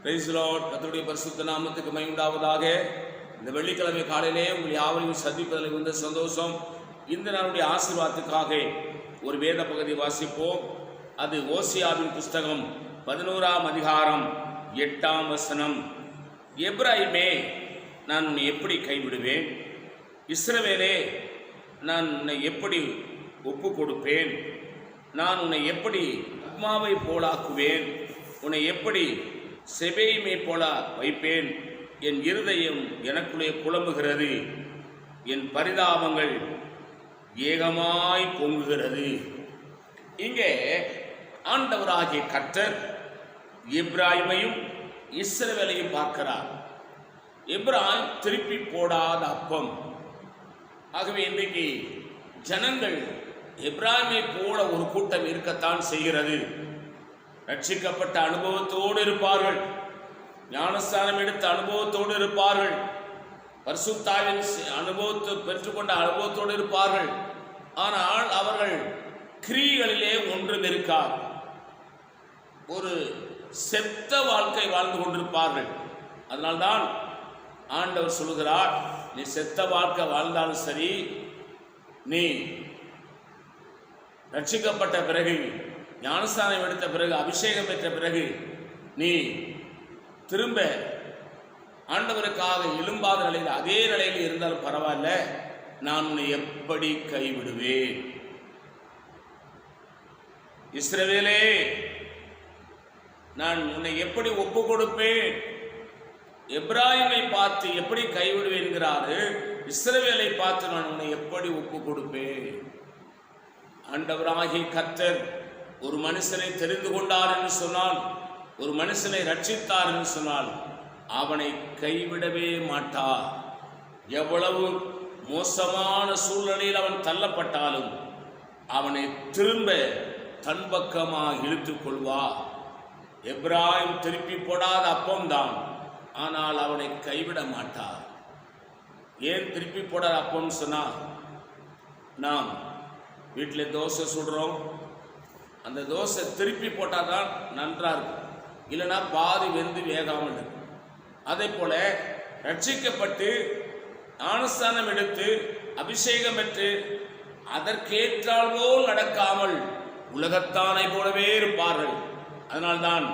Praise the Lord. கர்த்தருடைய பரிசுத்த நாமத்துக்கு மகிமை உண்டாவதாக. இந்த வெள்ளிக்கிழமை காலையிலே உங்கள் யாவரையும் சந்திப்பதில் இருந்த சந்தோஷம். இந்த நாளுடைய ஆசீர்வாதத்துக்காக ஒரு வேத பகுதி வாசிப்போம். அது ஓசியாவின் புஸ்தகம் 11ஆம் அதிகாரம் 8ஆம் வசனம். எப்ராயிமே, நான் உன்னை எப்படி கைவிடுவேன்? இஸ்ரவேலே, நான் உன்னை எப்படி ஒப்பு கொடுப்பேன்? நான் உன்னை எப்படி உப்மாவை போலாக்குவேன்? உன்னை எப்படி செபேயுமை போல வைப்பேன்? என் இருதயம் எனக்குள்ளே புலம்புகிறது, என் பரிதாபங்கள் ஏகமாய் பொங்குகிறது. இங்கே ஆண்டவராகிய கர்த்தர் எப்ராயிமையும் இஸ்ரவேலையும் பார்க்கிறார். எப்ராயிம் திருப்பி போடாத அப்பம். ஆகவே இன்றைக்கு ஜனங்கள் எப்ராயிமை போல ஒரு கூட்டம் இருக்கத்தான் செய்கிறது. ரட்சிக்கப்பட்ட அனுபவத்தோடு இருப்பார்கள், ஞானஸ்தானம் எடுத்த அனுபவத்தோடு இருப்பார்கள், பரிசுத்தாவின் அனுபவத்தை பெற்றுக்கொண்ட அனுபவத்தோடு இருப்பார்கள். ஆனால் அவர்கள் கிரியைகளிலே ஒன்றும் இருக்காது. ஒரு செத்த வாழ்க்கை வாழ்ந்து கொண்டிருப்பார்கள். அதனால்தான் ஆண்டவர் சொல்லுகிறார், நீ செத்த வாழ்க்கை வாழ்ந்தாலும் சரி, நீ ரட்சிக்கப்பட்ட பிறகு, ஞானஸ்தானம் எடுத்த பிறகு, அபிஷேகம் பெற்ற பிறகு நீ திரும்ப ஆண்டவருக்காக எழும்பாத நிலையில், அதே நிலையில் இருந்தாலும் பரவாயில்ல, நான் உன்னை எப்படி கைவிடுவேன்? இஸ்ரவேலே, நான் உன்னை எப்படி ஒப்பு கொடுப்பேன்? எப்ராயிமை பார்த்து எப்படி கைவிடுவேன் என்கிறாரு. இஸ்ரவேலை பார்த்து நான் உன்னை எப்படி ஒப்பு கொடுப்பேன்? ஆண்டவராகிய கர்த்தர் ஒரு மனுஷனை தெரிந்து கொண்டார் என்று சொன்னால், ஒரு மனுஷனை ரட்சித்தார் என்று சொன்னால், அவனை கைவிடவே மாட்டார். எவ்வளவு மோசமான சூழ்நிலையில் அவன் தள்ளப்பட்டாலும் அவனை திரும்ப தன் பக்கமாக இழுத்துக் கொள்வார். எப்ராயிம் திருப்பி போடாத அப்பம்தான், ஆனால் அவனை கைவிட மாட்டார். ஏன் திருப்பி போடாத அப்பம்னு சொன்னால், நாம் வீட்டில் தோசை சுடுறோம், அந்த தோசை திருப்பி போட்டால் தான் நன்றாக இருக்கும், இல்லைன்னா பாதி வெந்து வேகாமல் இருக்கும். அதே போல ரட்சிக்கப்பட்டு ஞானஸ்தானம் எடுத்து அபிஷேகம் பெற்று அதற்கேற்றால் போல் நடக்காமல் உலகத்தானை போலவே இருப்பார்கள். அதனால்தான்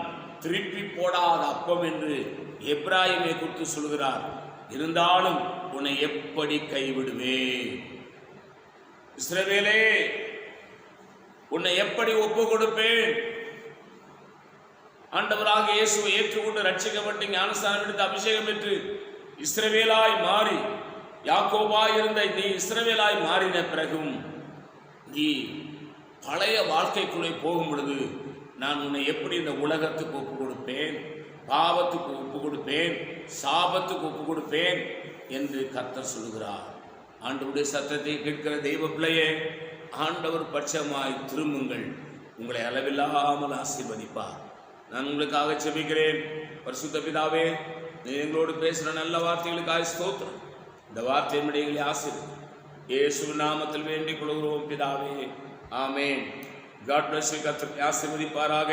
திருப்பி போடாத அப்பம் என்று எப்ராயிமை குறித்து சொல்கிறார். இருந்தாலும் உன்னை எப்படி கைவிடுவேன்? இஸ்ரவேலே, உன்னை எப்படி ஒப்பு கொடுப்பேன்? ஆண்டவராக இயேசுவை ஏற்றுக்கொண்டு ரட்சிக்கப்பட்டு ஞானஸ்தானம் எடுத்து அபிஷேகம் பெற்று இஸ்ரவேலாய் மாறி, யாக்கோபாய் இருந்த நீ இஸ்ரவேலாய் மாறின பிறகும் நீ பழைய வாழ்க்கைக்குள்ளே போகும் பொழுது, நான் உன்னை எப்படி இந்த உலகத்துக்கு ஒப்பு கொடுப்பேன்? பாவத்துக்கு ஒப்பு கொடுப்பேன், சாபத்துக்கு ஒப்பு கொடுப்பேன் என்று கர்த்தர் சொல்கிறார். ஆண்டவருடைய சத்தத்தை கேட்கிற தெய்வ பிள்ளையே, ஆண்டவர் பட்சமாய் திரும்புங்கள், உங்களை அளவில்லாமல் ஆசீர்வதிப்பார். நான் உங்களுக்காக ஜெபிக்கிறேன். பரிசுத்த பிதாவே, நீ எங்களோடு பேசுகிற நல்ல வார்த்தைகளுக்காக ஸ்தோத்திரம். இந்த வார்த்தையினுடைய எங்களை ஆசீர்வதி, இயேசுவின் நாமத்தில் வேண்டிக் கொள்கிறோம் பிதாவே, ஆமேன். God bless you. கர்த்தர் ஆசீர்வதிப்பாராக.